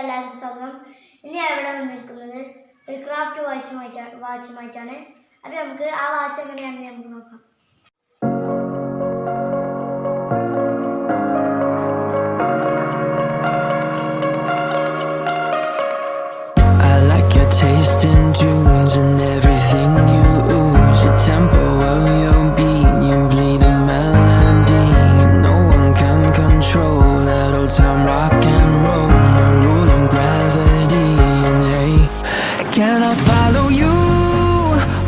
എല്ലാവർക്കും സ്വാഗതം. ഇനി ഞാൻ ഇവിടെ വന്നിരിക്കുന്നത് ഒരു ക്രാഫ്റ്റ് വാച്ചുമായിട്ടാണ്. അപ്പോൾ നമുക്ക് ആ വാച്ച് എങ്ങനെയാണെന്ന് നമുക്ക് നോക്കാം. Taste in tunes and everything you ooze, the tempo of your beat, you bleed a melody. No one can control that old time rock and roll, no rule of gravity. And hey, can I follow you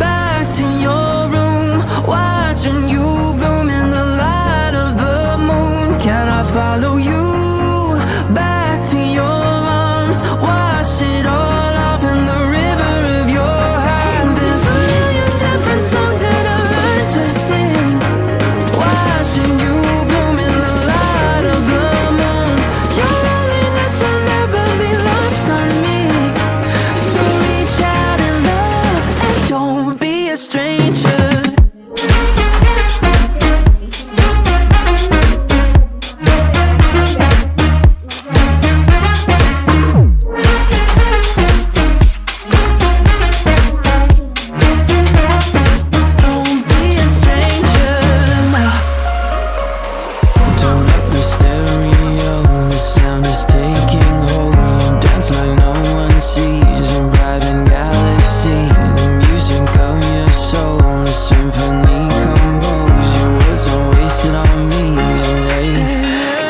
back to your room, watching you bloom in the light of the moon? Can I follow you back to your arms, wash it all songs that I learned to sing, watching you bloom in the light of the moon. Your loneliness will never be lost on me, so reach out in love and don't be a stranger.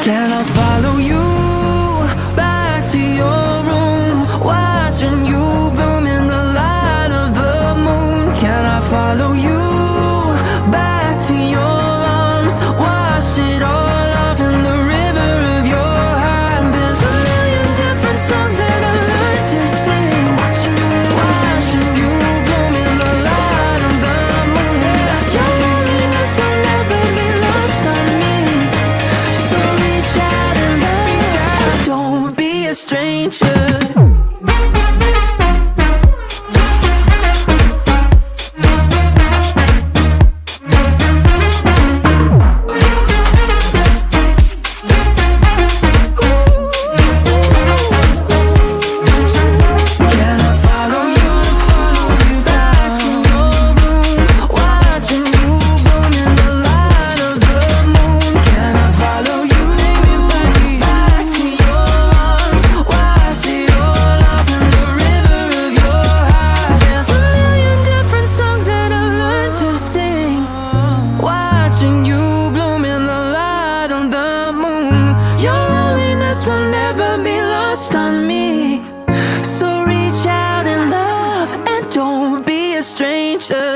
Can I follow you back to your room, watching you bloom in the light of the moon? Can I follow you back to your arms, wash it all off in the river of your heart? There's a million different songs that I learned to sing, watching you bloom in the light of the moon. Your loneliness will never be lost on me, so reach out and love, don't be a stranger. Will never be lost on me, so reach out in love and don't be a stranger.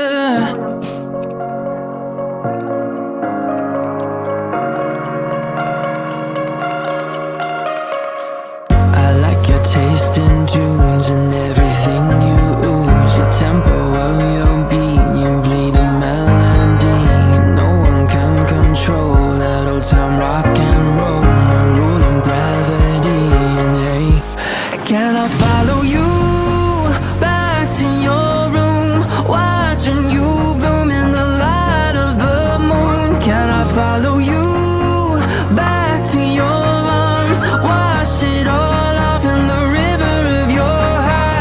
I like your taste in tunes and everything you ooze, the tempo of your beat, you bleed a melody. No one can control that old time rock and roll, no rule of gravity. And hey, can I follow you back to your room, watching you bloom in the light of the moon? Can I follow you back to your arms, wash it all off in the river of your heart?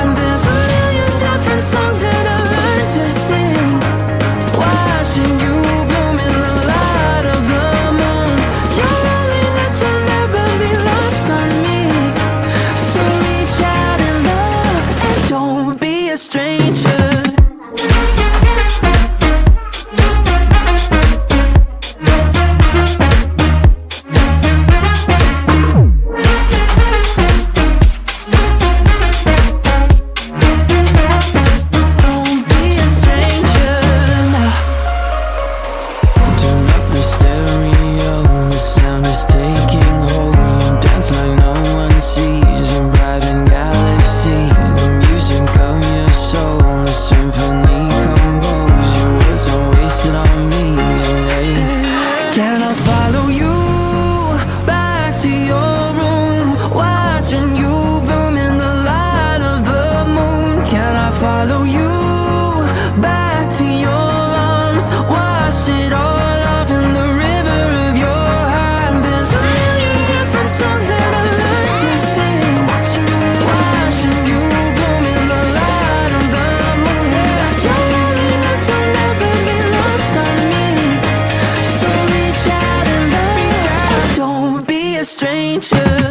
stranger.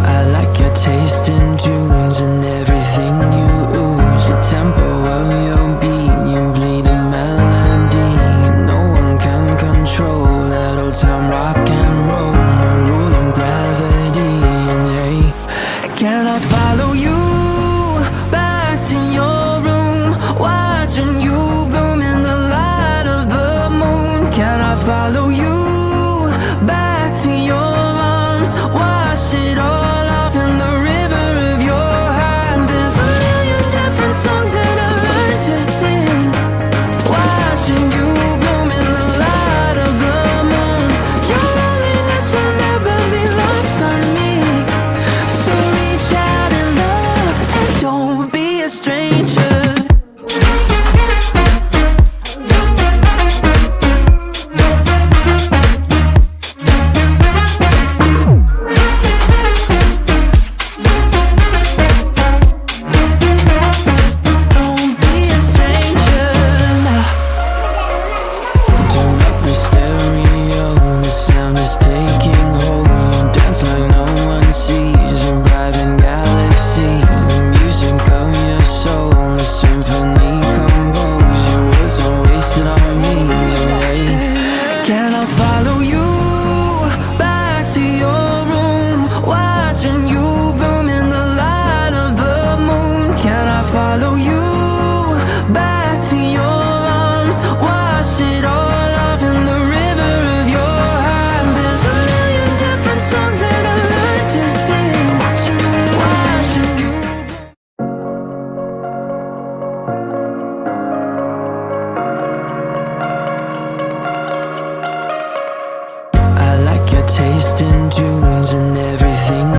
I like your taste in jewelry.